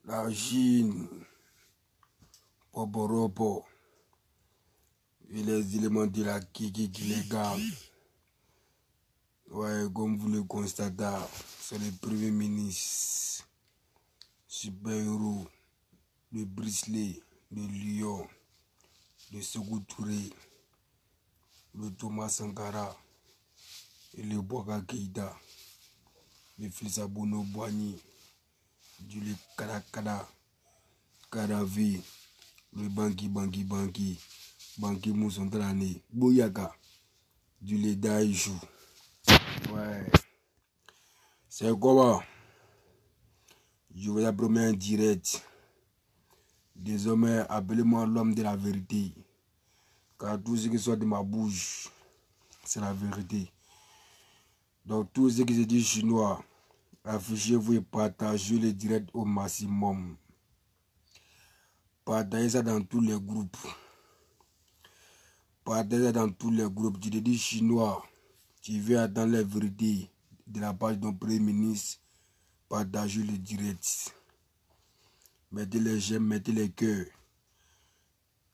La Chine, Poporopo, et les éléments de la Kiki qui les gardent. Ouais, comme vous le constatez, c'est le Premier ministre, super-héros, le Brisley, le Lion, le Sékou Touré, le Thomas Sankara et le Boubacar Keïta, le Félix Abono Boigny, le Kadakada, Kadavi, le Banki Moussantrane, Boyaka, du Daïchou. Ouais. C'est comment? Je vous promets un direct. Désormais, appelez-moi l'homme de la vérité. Car tout ce qui sort de ma bouche, c'est la vérité. Donc tout ce qui se dit chinois, affichez-vous et partagez le direct au maximum. Partagez ça dans tous les groupes. Partagez ça dans tous les groupes. Tu te dis chinois, tu veux attendre la vérité de la page de ton Premier ministre. Partagez le direct. Mettez les j'aime, mettez les cœurs.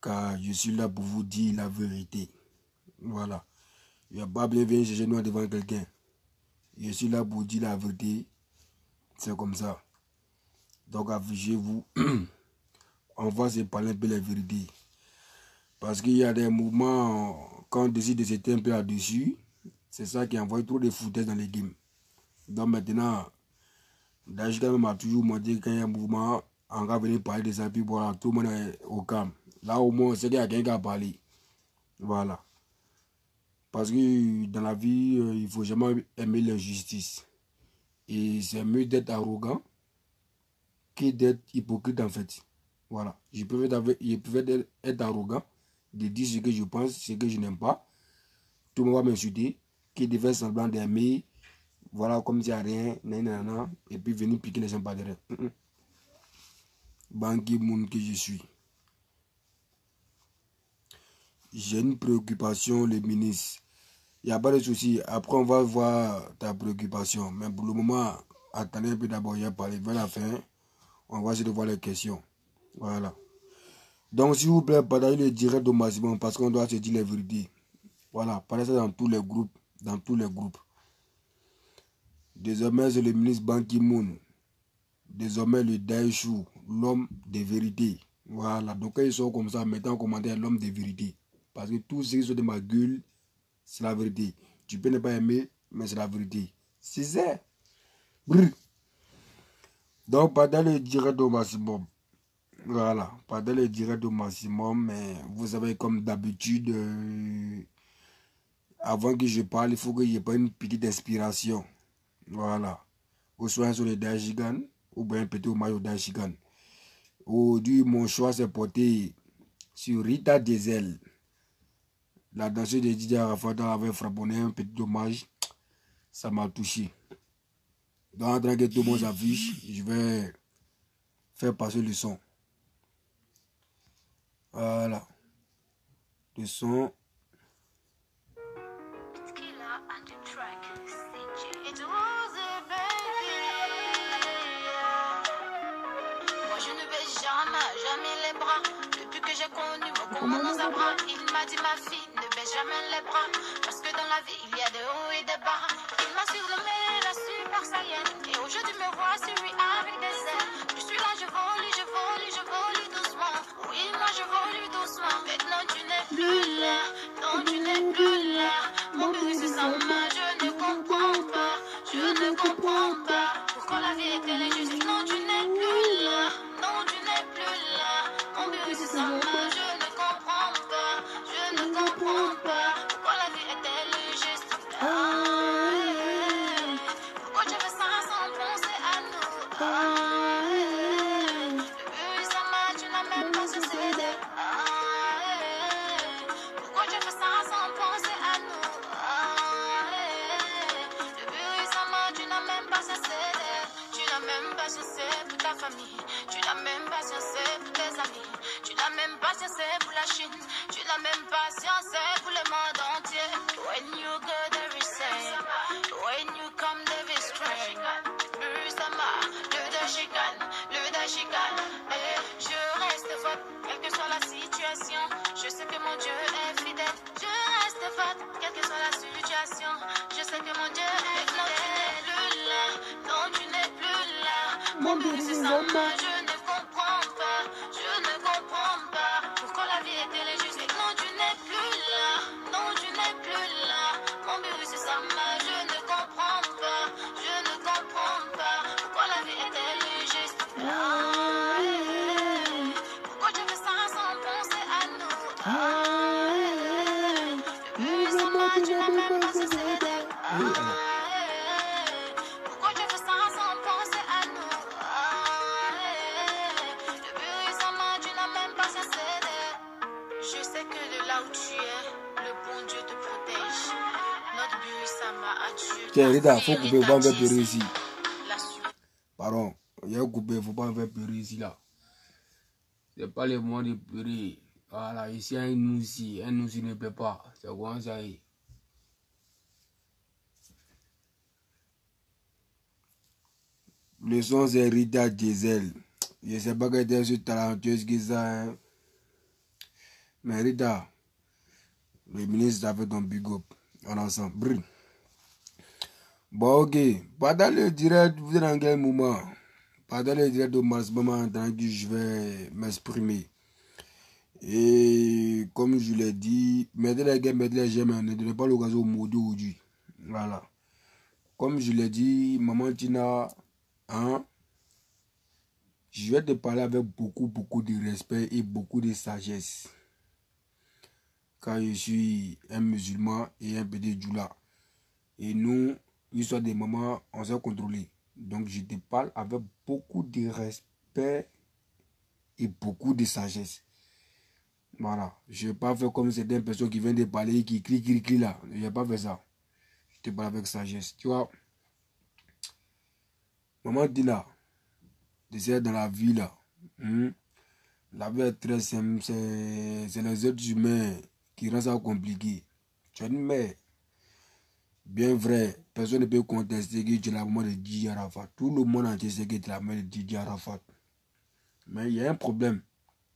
Car je suis là pour vous dire la vérité. Voilà. Il n'y a pas bien venir chercher nous devant quelqu'un. Je suis là pour dire la vérité. C'est comme ça. Donc affichez-vous. On va se parler un peu la vérité. Parce qu'il y a des mouvements, quand on décide de se un peu là-dessus, c'est ça qui envoie trop de foutaises dans les games. Donc maintenant, Dajiga m'a toujours montré qu'il y a un mouvement, on va venir parler de ça, puis voilà, tout le monde est au calme. Là au moins, c'est qu'il y a quelqu'un qui a parlé. Voilà. Parce que dans la vie, il ne faut jamais aimer l'injustice. Et c'est mieux d'être arrogant que d'être hypocrite en fait. Voilà. Je préfère être arrogant, de dire ce que je pense, ce que je n'aime pas. Tout le monde va m'insulter, que de faire semblant d'aimer, voilà, comme s'il n'y a rien, nanana, et puis venir piquer les gens par derrière. Banki Moun que je suis. J'ai une préoccupation, le ministre. Il n'y a pas de souci. Après, on va voir ta préoccupation. Mais pour le moment, attendez un peu d'abord, il y a parlé. Vers la fin, on va essayer de voir les questions. Voilà. Donc, s'il vous plaît, partagez le direct au maximum parce qu'on doit se dire la vérité. Voilà, parlez ça dans tous les groupes. Dans tous les groupes. Désormais, c'est le ministre Ban Ki-moon. Désormais, le Daïchou, l'homme de vérité. Voilà. Donc, quand ils sont comme ça, mettez en commentaire l'homme de vérité. Parce que tout ce qui sont de ma gueule, c'est la vérité. Tu peux ne pas aimer, mais c'est la vérité. C'est ça. Donc, partagez le direct au maximum. Voilà, partagez le direct au maximum. Mais vous savez, comme d'habitude, avant que je parle, il faut que je prenne une petite inspiration. Voilà. Ou soit sur le Dajigan, ou bien peut-être au maillot Dajigan. Aujourd'hui, mon choix s'est porté sur Rita Diesel. La danseuse de Didier Arafat avait frappé un petit dommage. Ça m'a touché. Donc, en train que tout le monde s'affiche, je vais faire passer le son. Voilà. Le son. Jamais les bras. Depuis que j'ai connu mon commandant Zabra, il m'a dit ma fille, ne baisse jamais les bras. Parce que dans la vie, il y a des hauts et des bas. Il m'a surnommé la super saiyenne. Et aujourd'hui, me vois sur lui avec des ailes. Je suis là, je volue doucement. Oui, moi je volue doucement. Maintenant, tu n'es plus là. Non, tu n'es plus là. Mon bébé, c'est ça, je ne comprends pas. Je ne comprends pas. Pourquoi la vie est telle injuste? Non, tu n'es plus là. Non, tu n'es plus là. Mon bébé, c'est ça, je ne comprends pas. Je ne comprends pas. Pourquoi la vie est telle injuste? Pourquoi tu fais ça sans penser à nous? Depuis ça m'a, tu n'as même pas succédé. Pourquoi tu fais ça sans penser à nous? Depuis ça m'a, tu n'as même pas succédé. Tu n'as même pas cessé pour ta famille. Tu n'as même pas cessé pour tes amis. Tu n'as même pas cessé pour la Chine. Tu n'as même pas cessé pour le monde entier. When you go, there is say. When you come, there is strength. Sama. mon Dieu est fidèle. Je reste forte, quelle que soit la situation. Je sais que mon Dieu est fidèle. Non, tu n'es plus là. Mon but c'est ça, je ne comprends pas. Je ne comprends pas pourquoi la vie est injuste. Non, tu n'es plus là. Non, tu n'es plus là. Mon but c'est ça, je ne comprends pas. Je ne comprends pas pourquoi la vie est injuste. Pourquoi tu fais ça sans penser à nous? Depuis ce mois, tu n'as même pas succédé. Pourquoi tu fais ça sans penser à nous? Depuis ce mois, tu n'as même pas succédé. Je sais que de là où tu es, le bon Dieu te protège. Notre but, ça m'a attiré. Tiens, Rida, faut couper, faut pas me faire pleurer ici. Pardon, il y a coupé, faut pas me faire pleurer ici là. C'est pas le moment de pleurer. Voilà, ici, un nous ne peut pas. C'est comment ça y est. Le son, c'est Rida Diesel. Je sais pas qu'elle était aussi talentueuse que ça. Hein. Mais Rida, le ministre a fait ton big up. On ensemble. Brr. Bon, ok. Pendant le direct, vous êtes dans quel moment? Pendant le direct de mars, moment dans que je vais m'exprimer. Et comme je l'ai dit, mettez les gars, mettez les j'aime, ne donnez pas l'occasion au mot d'aujourd'hui. Voilà. Comme je l'ai dit, maman Tina, hein, je vais te parler avec beaucoup de respect et beaucoup de sagesse. Car je suis un musulman et un petit djoula. Et nous, l'histoire des mamans, on s'est contrôlé. Donc je te parle avec beaucoup de respect et beaucoup de sagesse. Voilà. Je ne vais pas faire comme certaines personnes qui viennent de parler et qui crient là. Je ne vais pas faire ça. Je te parle avec sagesse. Tu vois. Maman dit là, c'est dans la vie là. La vie est très simple. C'est les êtres humains qui rendent ça compliqué. Tu as une mère. Bien vrai, personne ne peut contester que tu es la maman de Didier Arafat. Tout le monde entier sait que tu es la mère de Didier Arafat. Mais il y a un problème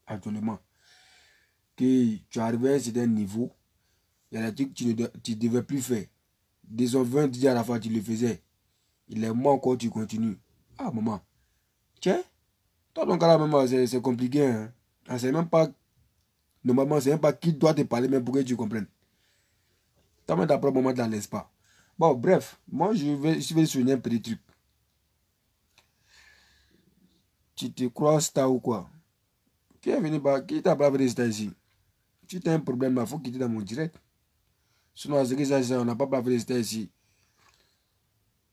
actuellement. Que tu arrives à un certain niveau, il y a des trucs que tu ne devais plus faire. Dès 20 Didier Arafat, tu le faisais. Il est mort encore, tu continues. Ah, maman. Tiens, toi, ton cas là, c'est compliqué. Hein? C'est même pas. Normalement, c'est même pas qui doit te parler, mais pour que tu comprennes. Toi-même, d'après moment, tu ne la laisses pas. Bon, bref, moi, je vais souligner un petit truc. Tu te crois star ou quoi? Qui est venu par... Qui t'a bravé des stars ici? Si tu as un problème, il faut quitter dans mon direct. Sinon, c'est que ça, on n'a pas bravé des stars ici.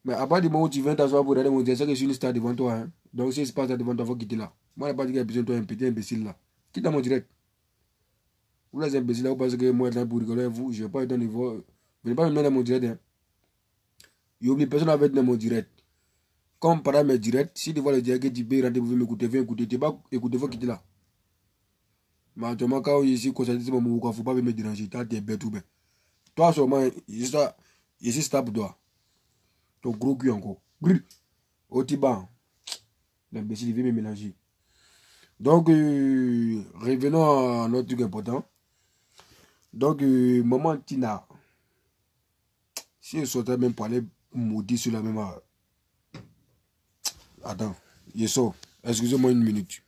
Mais à partir du moment où tu viens t'asseoir pour regarder mon direct, c'est que je suis une star devant toi. Hein? Donc, si il se passe devant toi, il faut quitter là. Moi, je n'ai pas dit qu'il y a besoin de toi, un petit imbécile là. Quitte dans mon direct. Vous les imbéciles là, vous pensez que moi, je suis pour rigoler avec vous. Je ne vais pas être dans le niveau. Je ne vais pas me mettre dans mon direct. Hein? Il oublie personne avec dans mon direct. Comme par mes directs, si tu vois le direct que tu peux rentrer, vous pouvez m'écouter, viens écouter. Tu ne vas pas écouter, il faut quitter là. Mais actuellement, quand je suis concentré sur mon mot, il ne faut pas me déranger. Tu es bête ou bien. Toi, seulement, je suis stable pour toi. Ton gros cul encore. Au Tiban. L'imbécile, il veut me mélanger. Donc, revenons à notre truc important. Donc, maman Tina, si elle sortait même pour aller maudire sur la même heure. Attends, je sors. Excusez-moi une minute.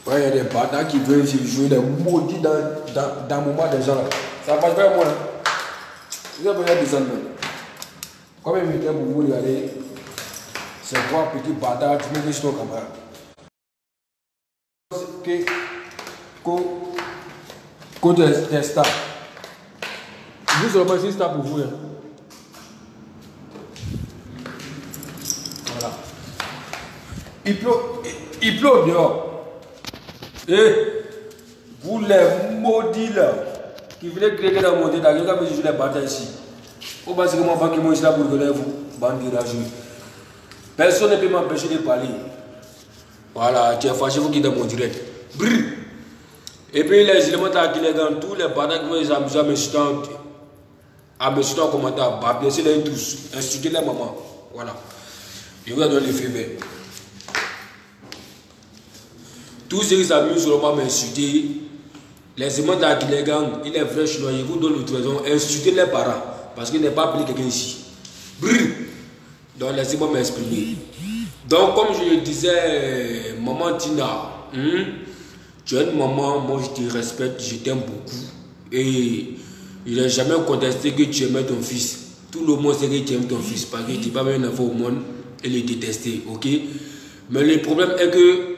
Ouais, il y a des bâtards qui veulent jouer des maudits dans le moment des gens là. Ça passe pas moi. Vous avez besoin de descendre. Combien de temps pour vous regarder ces trois petits bâtards, tu mets sur ton camarade. Côté des stars. Vous seulement c'est star pour vous. Hein. il pleut dehors. Et vous les maudits là, qui voulaient créer la montée dans les cas, je les bataille ici. Au bas, c'est comment pas que moi ici là pour donner vous, bande de rageux. Personne ne peut m'empêcher de parler. Voilà, tu es fâché, vous qui dans mon direct. Brrr. Et puis les éléments qui les gagnent, tous les batailles qui vont amuser à me citer en commentaire, blesser les tous, insulter les mamans. Voilà. Je vais donner les faits verts. Tous ceux qui s'amusent sur le moment m'insulter, les éléments qui les gagnent, il est vrai chinois, ils vous donnent l'autorisation, insulter les parents, parce qu'il n'est pas appelé quelqu'un ici. Brrr. Donc laissez-moi m'exprimer. Donc comme je le disais, maman Tina, tu es une maman, moi je te respecte, je t'aime beaucoup. Et il n'a jamais contesté que tu aimais ton fils. Tout le monde sait que tu aimes ton fils, parce que tu n'es pas même un enfant au monde et le détester, ok? Mais le problème est que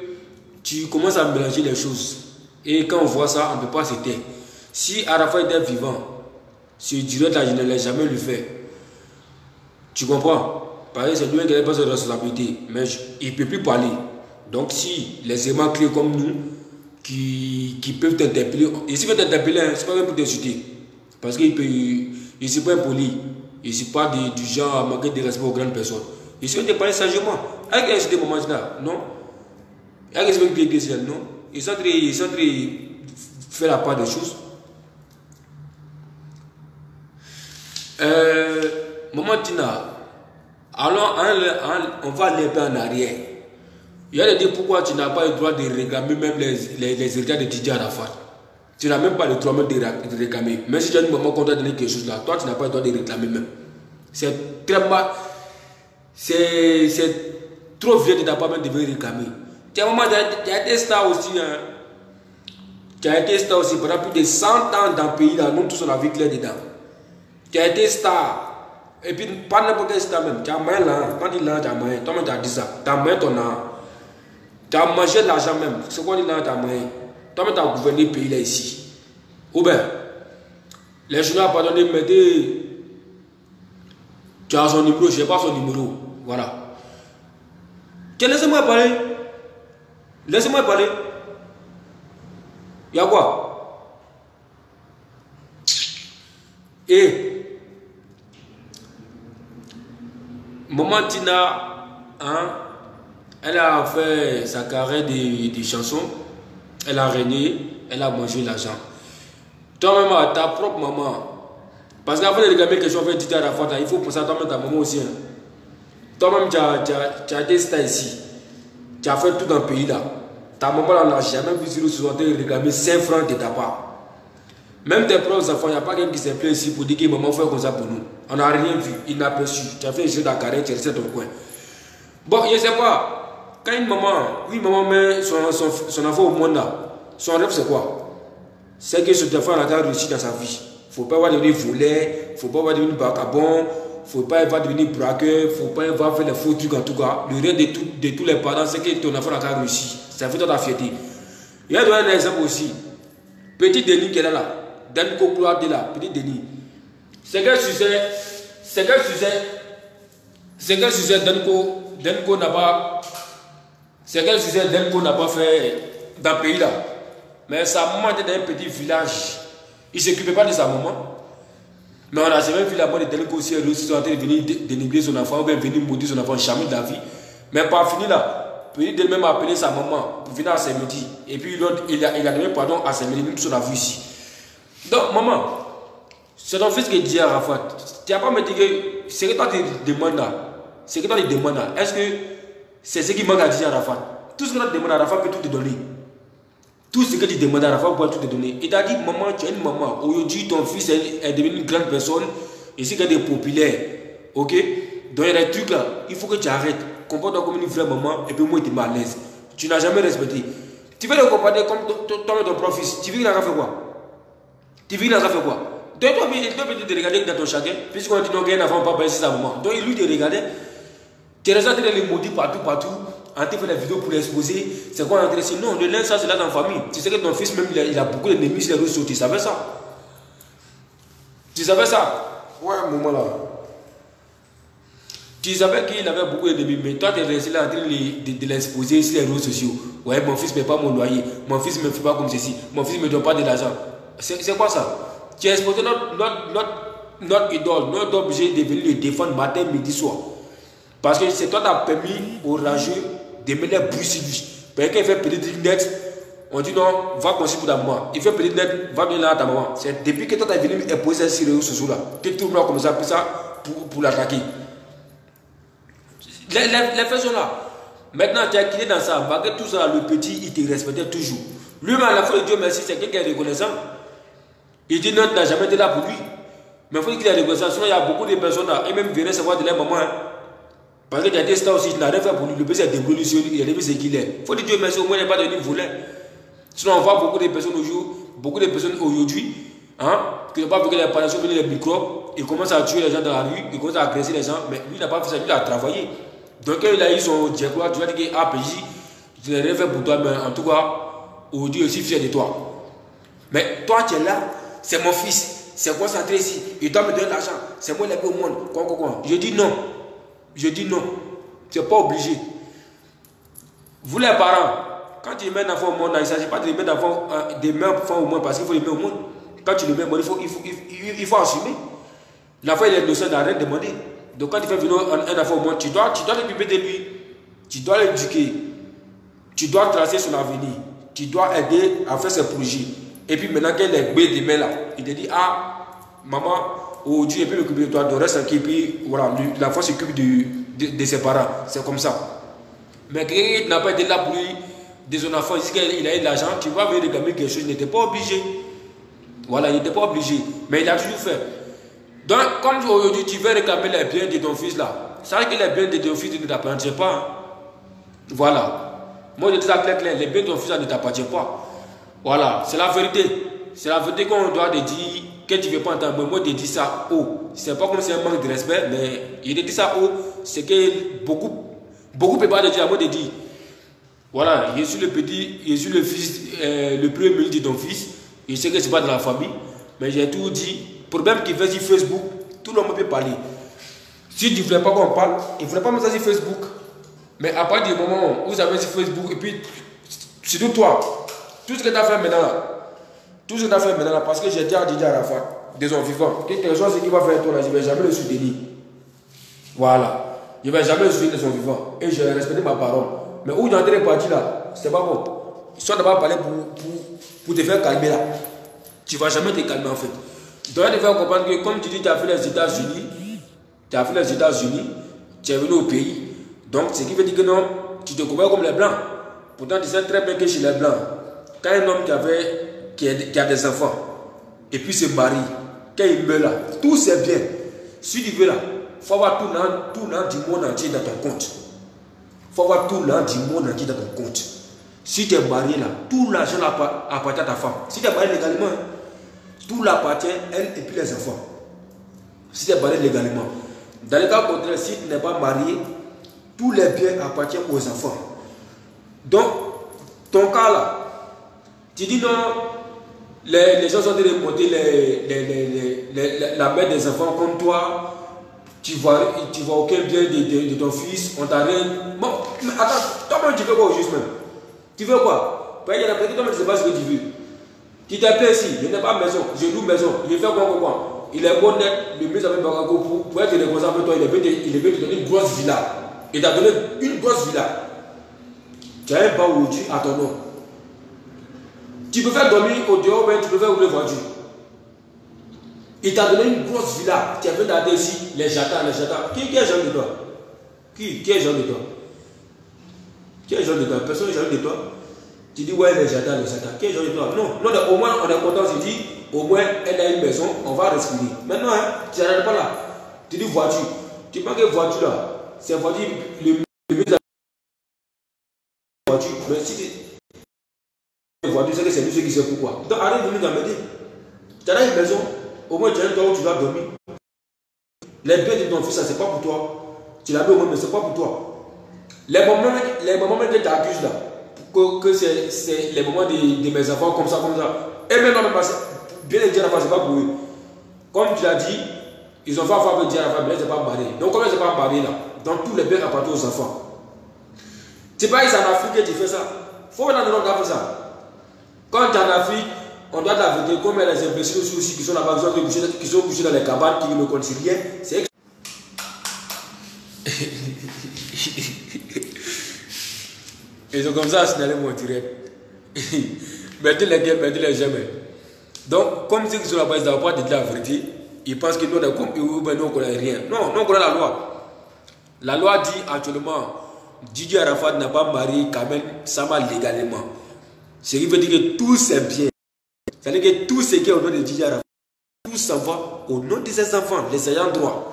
tu commences à mélanger les choses. Et quand on voit ça, on ne peut pas se taire. Si Arafat était vivant, ce direct-là, je ne l'ai jamais le fait. Tu comprends? Parce que c'est lui qui n'a pas sa responsabilité, mais il ne peut plus parler. Donc si les aimants clés comme nous, qui peuvent t'interpeller, et s'ils veulent t'interpeller, ce n'est pas même pour t'insulter. Parce qu'il ne sont pas impoli, il ne sont pas du genre à manquer de respect aux grandes personnes. Ils sont te parler sagement. Avec un insulté moment là, non? Avec un insulté non? Ils sont en train de faire la part des choses. Maman Tina, alors on va aller en arrière. Il y a des dire pourquoi tu n'as pas le droit de réclamer même les héritages de Didier Arafat. Tu n'as même pas le droit même de réclamer. Même si tu as une maman qu'on t'a donné quelque chose là, toi tu n'as pas le droit de réclamer même. C'est très mal. C'est trop vieux de ta part même de réclamer. Tu as été star aussi. Hein. Tu as été star aussi pendant plus de 100 ans dans le pays là, nous tous on a vécu là dedans. Tu as été star. Et puis pas n'importe quel star même. Tu as moyen là. Quand il là, tu as moyen. Toi-même tu as dit ça. Tu as moyen ton âme. Tu as mangé de l'argent même. C'est quoi là, tu as moyen. Toi-même tu as gouverné le pays là ici. Ou bien, les Chinois n'ont pas donné, mais tu as son numéro, je n'ai pas son numéro. Voilà. Laissez-moi parler. Laissez-moi parler. Il y a quoi? Et Maman Tina, hein, elle a fait sa carrière de chansons. Elle a régné, elle a mangé l'argent. Toi-même, ta propre maman. Parce qu'avant de regarder quelque chose, tu as la il faut penser à toi-même, ta maman aussi. Hein. Toi-même, tu as des stars ici. Tu as fait tout dans le pays là. Ta maman n'a jamais vu sur le soixante réclamer 5 francs de ta part. Même tes propres enfants, il n'y a pas quelqu'un qui s'est plaint ici pour dire que maman fait comme ça pour nous. On n'a rien vu, il n'a pas su. Tu as fait un jeu de la carrière, tu es resté dans ton coin. Bon, je ne sais pas. Quand une maman met son enfant au monde là, son rêve c'est quoi? C'est que cet enfant a réussi dans sa vie. Il ne faut pas devenir voleur, il ne faut pas devenir vagabond, il ne faut pas devenir braqueur, il ne faut pas faire les faux trucs en tout cas. Le rêve de tous les parents, c'est que ton enfant a réussi. Ça fait ta fierté. Il y a un exemple aussi. Petit Denis qui est là. Denko Kouade là, petit Denis. C'est quel sujet Denko n'a pas. C'est quel sujet Denko n'a pas fait dans le pays là. Mais sa maman était dans un petit village. Il ne s'occupait pas de sa maman. Mais on a jamais vu la mort de Denko aussi en train de venir dénigrer son enfant ou bien venir maudire son enfant, jamais de la vie. Mais par fini là, petit Denis même a appelé sa maman pour venir à Saint-Midi. Et puis il a donné pardon à Saint-Midi, nous tous on a vu ici. Donc, maman, c'est ton fils qui dit à Arafat. Tu n'as pas me dit que ce que toi tu demandes là, est-ce que c'est ce qui manque à dire à Arafat? Tout ce que tu demandes à Arafat peut tout te donner. Tout ce que tu demandes à Arafat peut tout te donner. Il t'a dit, maman, tu es une maman. Aujourd'hui, ton fils est devenu une grande personne. Ici, qu'il est populaire. Ok? Donc, il y a des trucs là. Il faut que tu arrêtes. Comporte-toi comme une vraie maman et puis moi, tu es mal à l'aise. Tu n'as jamais respecté. Tu veux le comporter comme ton propre fils. Tu veux qu'il a fait quoi? Tu vis dans ça fait quoi? Donc il doit peut-être te regarder dans ton chacun, puisqu'on dit non, il n'a pas pensé sa maman. Donc lui te regardait, tu es resté en train de les maudire partout, en train de faire des vidéos pour l'exposer. C'est quoi intéressant? Non, le linge ça c'est là dans la famille. Tu sais que ton fils même il a beaucoup d'ennemis sur les réseaux, tu savais ça? Tu savais ça? Ouais, maman là. Tu savais qu'il avait beaucoup d'ennemis, mais toi, tu es resté là en train de l'exposer sur les réseaux sociaux. Ouais, mon fils ne paie pas mon loyer, mon fils ne me fait pas comme ceci, mon fils ne me donne pas de l'argent. C'est quoi ça? Tu as exposé notre idole, notre objet de venir le défendre matin, midi, soir. Parce que c'est toi qui as permis au rageux de mettre les bruits sur lui. Parce qu'il fait petit net, on dit non, va construire pour ta maman. Il fait petit net, va bien là à ta maman. C'est depuis que toi tu es venu imposer sur les réseaux sociaux là, que tout le monde a commencé à faire ça pour l'attaquer. Les faits sont là. Maintenant, tu as quitté dans ça. Malgré tout ça, le petit, il te respectait toujours. Lui-même, à la fois de Dieu merci, c'est quelqu'un qui est reconnaissant. Il dit non, tu n'as jamais été là pour lui. Mais il faut qu'il ait reconnaissant. Sinon, il y a beaucoup de personnes là, et même venaient savoir de leur maman. Hein. Parce qu'il y a des stars aussi, il n'a rien fait pour lui. Le petit est débrouillé sur lui, il a dit ce qu'il est. Il faut dire Dieu merci, au moins il n'est pas devenu volet. Sinon, on voit beaucoup de personnes aujourd'hui, hein, qui n'ont pas vu que les parents sont les microbes, ils commencent à tuer les gens dans la rue, ils commencent à agresser les gens, mais lui, il n'a pas fait ça, lui, il a travaillé. Donc, quand il a eu son diacono, tu vas dire que APJ, je n'ai rien fait pour toi, mais en tout cas, aujourd'hui, je suis fier de toi. Mais toi, tu es là, c'est mon fils, c'est concentré ici, il doit me donner l'argent, c'est moi l'aimer au monde. Quoi. Je dis non. Tu n'es pas obligé. Vous, les parents, quand tu mets un enfant au monde, il ne s'agit pas de mettre des enfants au monde parce qu'il faut les mettre au monde. Quand tu le mets au monde, il faut assumer. L'enfant, il est innocent, il n'a rien demandé. Donc quand tu fais venir un enfant au monde, tu dois t'occuper de lui. Tu dois l'éduquer. Tu dois tracer son avenir. Tu dois aider à faire ses projets. Et puis maintenant qu'il est bé demain là, il te dit, ah, maman, aujourd'hui, je peux m'occuper de toi, donc reste tranquille. Puis voilà, l'enfant s'occupe de ses parents. C'est comme ça. Mais quelqu'un qui n'a pas été là pour lui, de son enfant, il a eu de l'argent, tu vas venir réclamer quelque chose, il n'était pas obligé. Voilà, il n'était pas obligé. Mais il a toujours fait. Donc, comme aujourd'hui, tu veux réclamer les biens de ton fils là, c'est vrai que les biens de ton fils ne t'appartiennent pas. Hein. Voilà. Moi, je dis ça clair, les biens de ton fils là ne t'appartiennent pas. Voilà, c'est la vérité. C'est la vérité qu'on doit te dire, que tu ne veux pas entendre. Moi, je te dis ça haut. C'est pas comme c'est un manque de respect, mais je te dis ça haut, c'est que beaucoup ne peuvent pas te dire, moi, je te dis, voilà, je suis le petit, je suis le fils, le premier ministre de ton fils. Je sais que ce n'est pas de la famille, mais j'ai tout dit. Problème qui fait sur Facebook, tout le monde peut parler. Si tu ne voulais pas qu'on parle, il ne voulait pas mettre ça sur Facebook. Mais à partir du moment où vous avez sur Facebook, et puis, surtout toi, tout ce que tu as fait maintenant là, parce que j'ai déjà dit à la fin, des gens vivants, que quelque chose qui va faire toi là, je ne vais jamais le soutenir. Voilà. Je ne vais jamais le soutenir des gens vivants. Et je vais respecter ma parole. Mais où tu es en train de partir là, c'est pas bon. Soit tu vas parler pour te faire calmer là. Tu ne vas jamais te calmer en fait. Tu dois te faire comprendre que comme tu dis, tu as fait les États-Unis, tu es venu au pays. Donc ce qui veut dire que non, tu te compares comme les blancs. Pourtant tu sais très bien que chez les blancs, quand un homme qui a des enfants, et puis se marie, quand il meurt là, tout c'est bien. Si tu veux là, il faut avoir tout l'an du monde entier dans ton compte. Il faut avoir tout l'an du monde entier dans ton compte. Si tu es marié là, tout l'argent appartient à ta femme. Si tu es marié légalement, tout l'appartient elle et puis les enfants. Si tu es marié légalement. Dans le cas contraire, si tu n'es pas marié, tous les biens appartiennent aux enfants. Donc, ton cas là, tu dis non, les gens sont en train de monter la mère des enfants comme toi, tu vois aucun bien de ton fils, on t'a rien. Bon, mais attends, toi-même tu veux quoi au juste même? Tu veux quoi? Il y a la petite, toi-même tu ne sais pas ce que tu veux. Tu t'es plaint ici, je n'ai pas maison, je loue maison, je fais quoi. Il est bon net, le mieux avec Barago pour être responsable de toi, il veut te donner une grosse villa. Il t'a donné une grosse villa. Tu as un bar aujourd'hui à ton nom. Tu peux faire dormir au dehors, mais tu peux faire rouler voiture. Il t'a donné une grosse villa. Tu as fait d'aller ici, les jardins. Qui est jeune de toi? Qui est jeune de toi? Qui est jeune de toi? Personne n'est jeune de toi. Tu dis, ouais, les jardins. Qui est jeune de toi? Non, au moins, on est content, je dis, au moins, elle a une maison, on va respirer. Maintenant, hein, tu n'arrêtes pas là. Tu dis voiture. Tu penses que voiture là, c'est voiture, le mieux de voiture. Mais si tu voiture, c'est que c'est lui qui sait pourquoi. Donc, arrête de venir m'aider. Tu as une maison, au moins, tu as un toit où tu vas dormir. Les biens de ton fils, ça, c'est pas pour toi. Tu l'as mis au moins, mais c'est pas pour toi. Les moments que tu accuses là, que c'est les moments de mes enfants comme ça. Et même bien les dire à la c'est pas pour eux. Comme tu l'as dit, ils ont fait affaire avec dire à la mais c'est pas barré. Donc, comme c'est pas barré là, Donc tous les biens appartiennent aux enfants. C'est pas ici en Afrique que tu fais ça. Faut que nous regardions ça. Quand tu es en Afrique, on doit la vérité comme les imbéciles aussi qui sont là-bas, qui sont couchés dans les cabanes, qui ne connaissent rien. C'est ils ont comme ça signalé mon direct. Mettez les gueules, mettez les jamais. Donc, comme ceux qui sont là-bas, ils n'ont pas dit la vérité, ils pensent que nous, nous ne connaissons rien. Non, nous on connaît la loi. La loi dit actuellement, Didier Arafat n'a pas marié Kamel Sama légalement. Ce qui veut dire que tous ses biens, c'est-à-dire que tout ce qui est au nom de Didier Arafat, tout s'en va au nom de ses enfants, les ayants droit.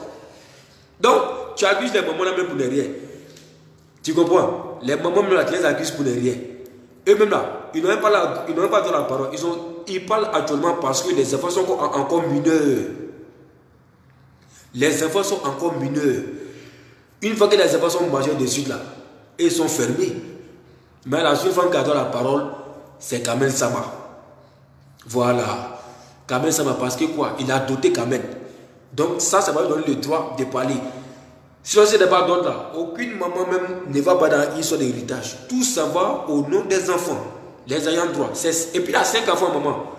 Donc, tu accuses les mamans là même pour ne rien. Tu comprends? Les mamans là, tu les accuses pour ne rien. Eux-mêmes là, ils n'ont même pas dans la parole. Ils parlent actuellement parce que les enfants sont encore mineurs. Les enfants sont encore mineurs. Une fois que les enfants sont majeurs de suite là, ils sont fermés. Mais la seule femme qui a dans la parole, c'est Kamel Sama. Voilà. Kamel Sama, parce que quoi? Il a doté Kamel. Donc ça va lui donner le droit de parler. Si on ne sait pas d'autres là, aucune maman même ne va pas dans l'histoire d'héritage. Tout ça va au nom des enfants, les ayants droit. Et puis il a 5 enfants, maman.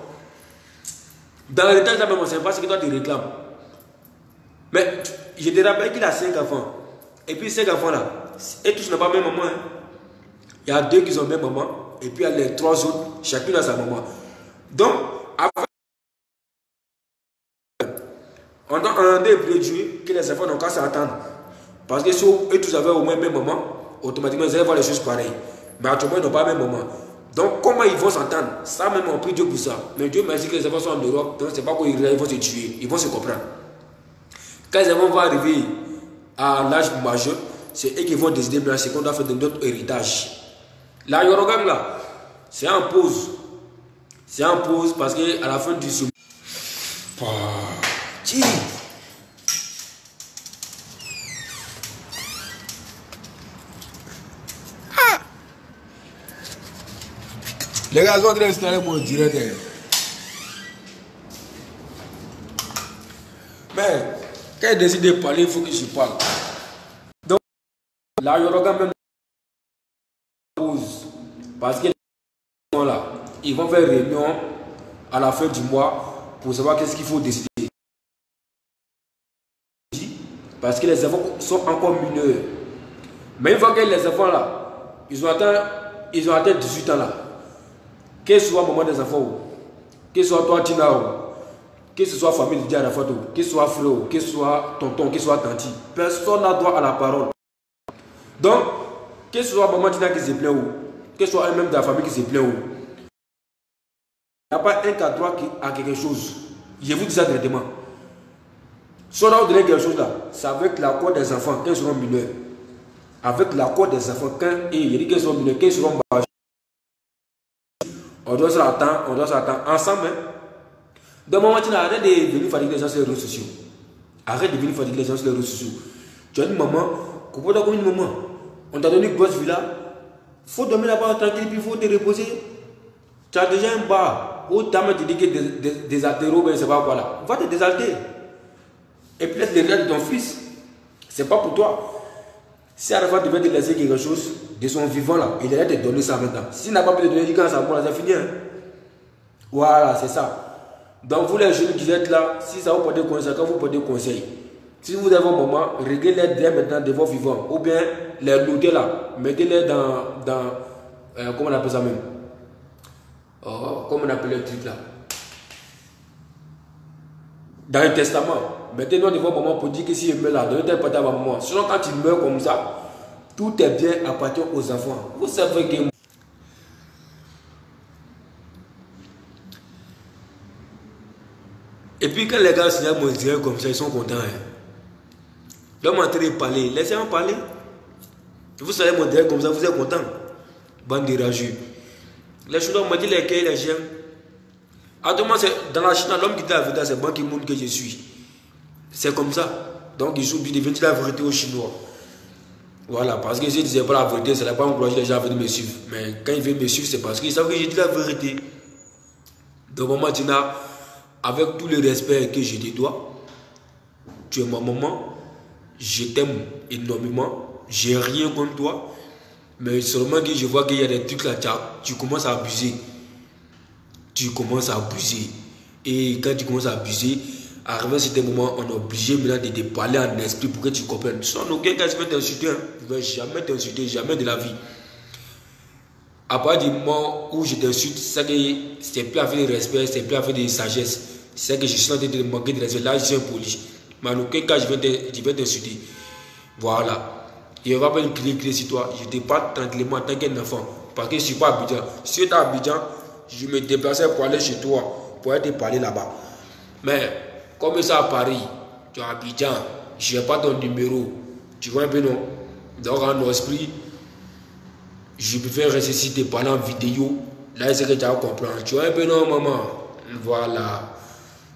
Dans l'héritage, là, maman, c'est pas ce que toi tu réclames. Mais je te rappelle qu'il a 5 enfants. Et puis 5 enfants là, et tous n'ont pas même maman. Hein. Il y a 2 qui ont même maman. Et puis il y a les 3 autres, chacune a sa maman. Donc, après, on a prédit que les enfants n'ont qu'à s'attendre. Parce que si eux tous avaient au moins même maman, automatiquement ils allaient voir les choses pareilles. Mais actuellement ils n'ont pas même maman. Donc comment ils vont s'entendre? Ça même on prie Dieu pour ça. Mais Dieu merci que les enfants sont en Europe, donc c'est pas qu'ils vont se tuer, ils vont se comprendre. Quand les enfants vont arriver à l'âge majeur, c'est eux qui vont décider maintenant ce qu'on doit faire de notre héritage. La Yorogam là, c'est en pause. C'est en pause parce qu'à la fin du semestre. Les gars sont en train d'installer mon direct. Mais quand ils décident de parler, il faut que je parle. Donc, la Yoruba même pause. Parce que les gens là, ils vont faire réunion à la fin du mois pour savoir qu'est-ce qu'il faut décider. Parce que les enfants sont encore mineurs. Mais une fois que les enfants là, ils ont atteint 18 ans là. Que ce soit maman des enfants, que ce soit toi Tina, que ce soit famille de Arafat, que ce soit frère, que ce soit tonton, que ce soit tanti, personne n'a droit à la parole. Donc, que ce soit maman Tina qui se plaint ou, que ce soit un même de la famille qui se plaint ou, il n'y a pas un qui a droit à quelque chose. Je vous dis ça directement. Si on a donné quelque chose là, c'est avec l'accord des enfants quand ils seront mineurs. Avec l'accord des enfants quand ils seront mineurs, quand ils seront majeurs. On doit s'attendre ensemble. Hein? Donc, maman, tu arrête de venir fatiguer les gens sur les réseaux sociaux. Arrête de venir fatiguer les gens sur les réseaux sociaux. Tu as une maman, comment tu as une maman? On t'a donné une grosse villa. Il faut dormir là-bas tranquille, puis il faut te reposer. Tu as déjà un bar où ta mère te dit que des altéros, ben c'est pas quoi là. Va te désalter. Et puis laisse les rêves de ton fils. C'est pas pour toi. Si Arafat devait te laisser quelque chose de son vivant là, il allait te donner ça maintenant. S'il n'a pas pu te donner quand ça bon, c'est fini. Hein? Voilà, c'est ça. Donc vous les jeunes qui êtes là, si ça vous porte des conseils, quand vous portez des conseils, si vous avez un moment, réglez-les dès maintenant de vos vivants. Ou bien les noter là, mettez-les dans comment on appelle ça même? Comment on appelle le truc là? Dans le testament. Mettez-nous devant maman pour dire que si je meurs là, donnez tel parti à ma maman. Sinon, quand il meurt comme ça, tout est bien appartient aux enfants. Vous savez que. Et puis, quand les gars signalent mon direct comme ça, ils sont contents. Hein. L'homme est en train de parler. Laissez-moi parler. Vous savez mon direct comme ça, vous êtes contents. Bande de rageux. Les choses m'ont dit lesquels les gens. Actuellement, dans la Chine, l'homme qui dit la vérité, c'est Ban Ki-moon que je suis. C'est comme ça. Donc, il devient la vérité aux Chinois. Voilà, parce que si je ne disais pas la vérité, ça ne va pas encourager les gens à venir me suivre. Mais quand ils viennent me suivre, c'est parce qu'ils savent que je dis la vérité. Donc, maman Tina, avec tout le respect que je te dois, tu es ma maman, je t'aime énormément, j'ai rien contre toi, mais seulement que je vois qu'il y a des trucs là, tu commences à abuser. Tu commences à abuser. Et quand tu commences à abuser, arrivé à certain moment, on est obligé maintenant de te parler en esprit pour que tu comprennes. Sans aucun cas, je vais t'insulter. Hein. Je ne vais jamais t'insulter, jamais de la vie. À partir du moment où je t'insulte, c'est que c'est plus avec de respect, c'est plus avec de sagesse. C'est que je suis en train de manquer de respect. Là, je suis impoli. Mais en aucun cas, je vais t'insulter. Voilà. Et on va pas crier sur toi. Je te parle tranquillement en tant qu'un enfant. Parce que je ne suis pas à Abidjan. Si tu es à Abidjan, je me déplaçais pour aller chez toi, pour aller te parler là-bas. Mais, comme ça à Paris, tu es à Abidjan, je n'ai pas ton numéro. Tu vois un peu, non? Donc, en esprit, je préfère rester ici te parler en vidéo. Là, c'est que tu vas comprendre. Tu vois un peu, non, maman? Voilà.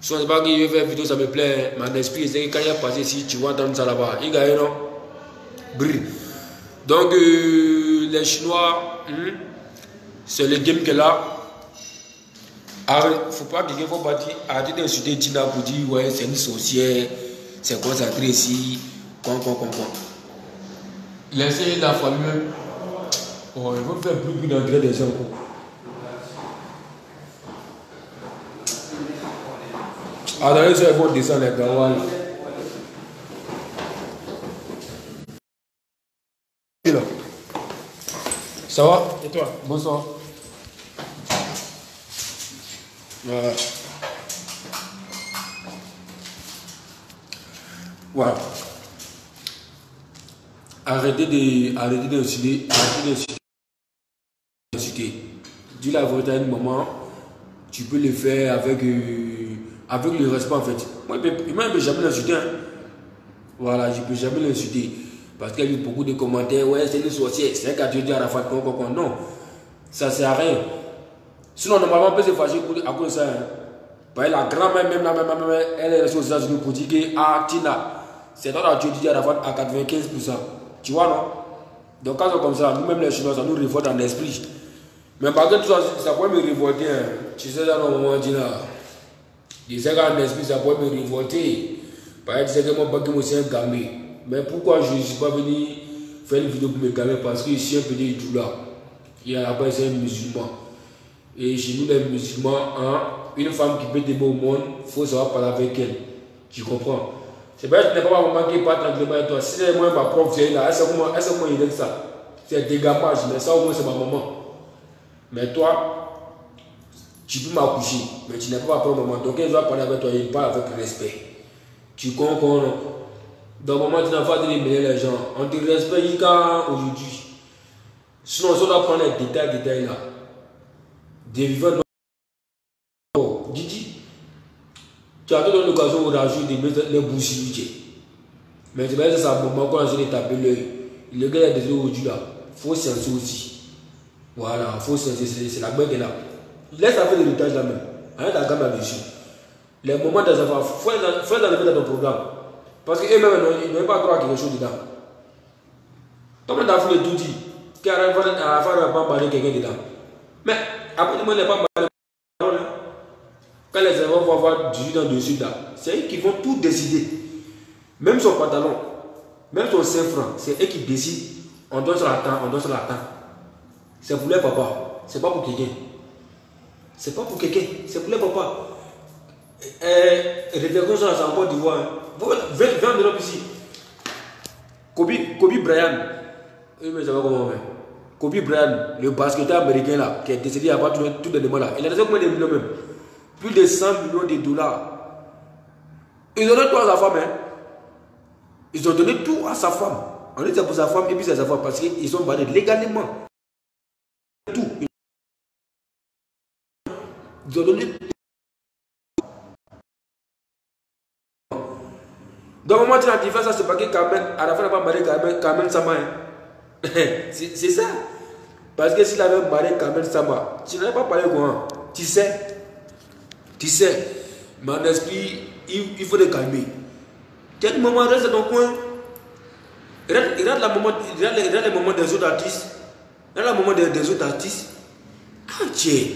Si on ne sait pas que je vais faire une vidéo, ça me plaît. Mon esprit, c'est que quand il est passé ici, tu vas entendre ça là-bas. Il gagne, non? Brille. Donc, les Chinois, c'est le game que là. Il ne faut pas que quelqu'un faut pas dire, arrêtez d'insulter Tina pour dire, ouais, c'est une sorcière, c'est concentré ici, Laissez la famille. Oh, il faut faire plus d'engrais des gens. Attendez, c'est bon, descendre les gars. Ça va? Et toi? Bonsoir. Voilà. Voilà. Arrêtez d'insulter. Dis la vérité à un moment, tu peux le faire avec le respect en fait. Moi, je ne peux jamais l'insulter. Hein. Voilà, je ne peux jamais l'insulter. Parce qu'il y a eu beaucoup de commentaires, ouais, c'est une sorcière, c'est un quartier de Arafat, non. Ça ne sert à rien. Sinon, normalement, on peut se fâcher à cause de ça. Hein. Parce que la grand-mère, même la même, elle est restée aux États-Unis pour dire que, ah, Tina, c'est toi la Dieu Arafat à 95%. Tu vois, non? Donc, quand c'est comme ça, nous-mêmes les Chinois, ça nous révolte en esprit. Mais par contre, ça pourrait me révolter. Hein. Tu sais, dans le moment, Tina, je sais qu'en esprit, ça pourrait me révolter. Parce que tu sais que mon bagage, c'est un gamé. Mais pourquoi je ne suis pas venu faire une vidéo pour me calmer? Parce que je suis un petit Djoula. Et là-bas, c'est un musulman. Et chez nous, les musulmans, hein, une femme qui peut t'aimer au monde, il faut savoir parler avec elle. Tu comprends? C'est pas que tu n'es pas maman qui parle tranquillement avec toi. Si moi, ma prof vient là, est-ce que moi, il aime ça? C'est des gammages, mais ça au moins, c'est ma maman. Mais toi, tu peux m'accoucher, mais tu n'es pas ma propre maman. Donc, elle va parler avec toi, il parle avec respect. Tu comprends? Dans le moment où tu n'as pas de mêler les gens, on te respecte jusqu'à aujourd'hui. Sinon, on doit prendre les détails là. Des vivants. Oh, Didi, tu as donné l'occasion au rajouter de mettre les bouches. Mais c'est pas ça, moment quand on a tapé l'œil. Le gars est désolé aujourd'hui là. Il faut sentir aussi. Voilà, il faut sentir, c'est la bonne qui est là. Laisse faire l'héritage là même. Arrête la gamme là-dessus. Les moments des enfants, il faut les enlever dans ton programme. Parce qu'eux-mêmes, ils n'ont pas droit à quelque chose dedans. Comment tu as fait tout dit qu'à la fin, on ne va pas embarrer quelqu'un dedans. Mais après, tout le monde n'est pas embarré. Quand les enfants vont avoir 18 ans dessus, c'est eux qui vont tout décider. Même son pantalon, même son 5 francs, c'est eux qui décident. On doit se l'attendre, on doit se l'attendre. C'est pour les papas, c'est pas pour quelqu'un. C'est pas pour quelqu'un, c'est pour les papas. Réflexion sur la Côte d'Ivoire. Viens de l'Europe ici. Kobe Bryant. Mais ça va comment faire. Kobe Bryant, le basketteur américain là, qui est décédé à part tout le monde là. Il a déjà combien de millions même? Plus de 100 millions de dollars. Ils ont donné tout à sa femme. Hein. Ils ont donné tout à sa femme. On dit c'est pour sa femme et puis c'est sa femme parce qu'ils sont barrés légalement. Tout. Ils ont donné tout. Donc, au moment où tu as dit ça, c'est pas que Carmen, à la fin, il n'a pas marié Carmen Sama. Hein. C'est ça. Parce que s'il avait marié Carmen Sama, tu n'aurais pas parlé quoi. Tu sais. Mon esprit, il faut le calmer. Quel moment reste dans ton coin? Regarde les moments des autres artistes. Regarde les moments des autres artistes. Ah, tiens.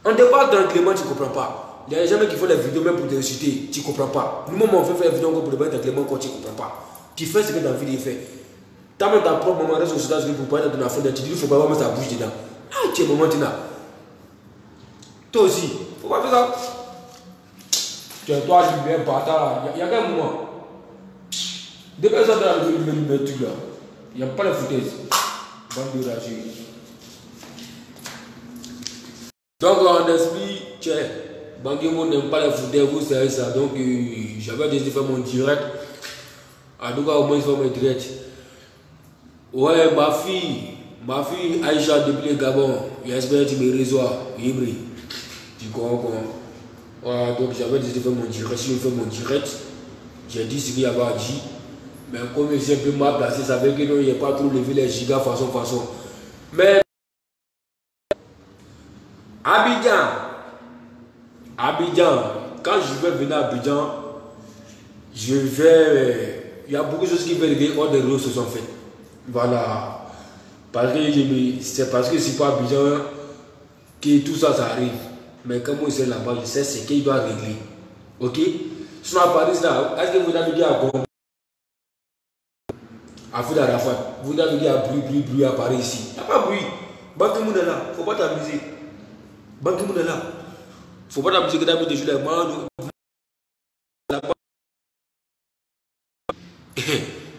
On te parle tranquillement, tu ne comprends pas. Il y a des gens qui font des vidéos même pour te insulter. Tu ne comprends pas. Nous-mêmes, on fait faire des vidéos pour te mettre Clément quand tu ne comprends pas. Tu fais ce que tu as envie de faire. Tu as même ta propre maman reste aux États-Unis pour parler de ton affaire. Tu dis qu'il ne faut pas mettre sa bouche dedans. Ah, tu es maman, tu n'as. Toi aussi, il ne faut pas faire ça. Tu es toi, je viens par là. Il y a quel moment? Depuis ça, tu as le truc là. Il n'y a pas de foutaise. Bande de rageux. Donc, en esprit, tiens, Banguemo n'aime pas les foutaise, vous savez ça. Donc, j'avais décidé de faire mon direct. En tout cas, au moins, je fais mon direct. Ouais, ma fille Aïcha, depuis le Gabon, j'espère que tu me reçois. Ibri. Tu comprends comment? Voilà, donc j'avais décidé de faire mon direct. Si je fais mon direct, j'ai dit ce qu'il y avait à dire. Mais comme je suis un peu mal placé, ça veut dire qu'il n'y a pas trop levé les gigas façon. Mais Abidjan, quand je vais venir à Abidjan, il y a beaucoup de choses qui vont arriver hors des réseaux sociaux en fait. Voilà. C'est parce que c'est pas Abidjan que tout ça arrive. Mais comme moi je suis là-bas, je sais ce qu'il doit régler. Ok? Sinon à Paris là, est-ce que vous avez dit à Gombe? À Fouda Arafat, vous avez dit à bruit à Paris ici. Il n'y a pas bruit. Banque est là, faut pas t'amuser. Banque est là. Faut pas t'amuser que d'habitude je les mange.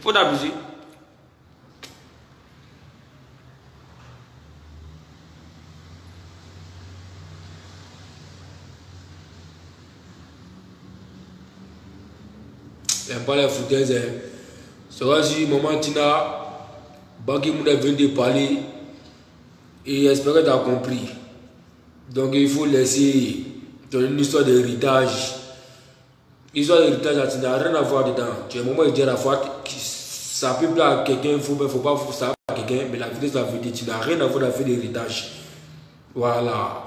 Faut t'amuser. Il n'y a pas les foutaises. C'est vrai si maman Tina, Banque est venu de parler et j'espère que tu as compris. Donc il faut laisser une histoire d'héritage. L'histoire d'héritage, ça n'a rien à voir dedans. Tu es maman et dire à la fois ça peut plaire à quelqu'un, il ne faut pas ça à quelqu'un, mais la vérité c'est la vérité. Tu n'as rien à voir avec l'héritage. Voilà.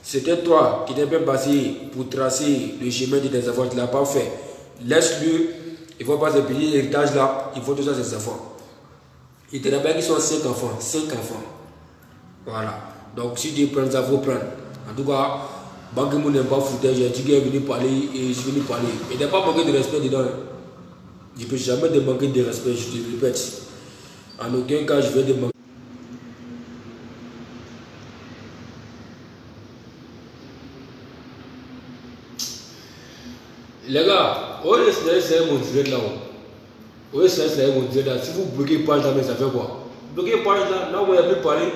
C'était toi qui t'es bien passé pour tracer le chemin de tes enfants, tu ne l'as pas fait. Laisse-le. Il ne faut pas se payer l'héritage là, il faut tout ça ses enfants. Il te rappelle qu'ils sont 5 enfants. 5 enfants. Voilà. Donc si tu prends ça, il faut prendre. En tout cas, Banguemo n'aime pas foutre. J'ai dit qu'il est venu parler et je suis venu parler. Il n'y a pas manqué de respect dedans. Je ne peux jamais te manquer de respect, je te le répète. En aucun cas, je vais te manquer. Les gars, c'est mon direct là. Oui, c'est mon direct là. Si vous bloquez page là, mais ça fait quoi? Bloquez page là où il n'y a plus parlé.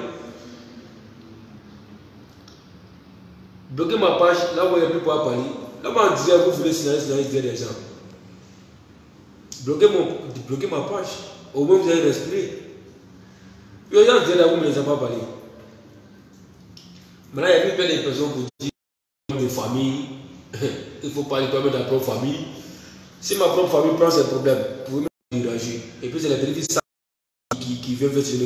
Bloquez ma page là où il n'y a plus parler. Là où on disait vous voulez signaliser les gens. Bloquez ma page. Au moins vous allez respirer. Les gens disaient là vous ne les avez pas parlé. Maintenant il y a plus plein de personnes pour dire de famille. Il faut parler toi-même de ta propre famille. Si ma propre famille prend ses problèmes, vous pouvez me déranger. Et puis c'est la télévision qui vient faire ce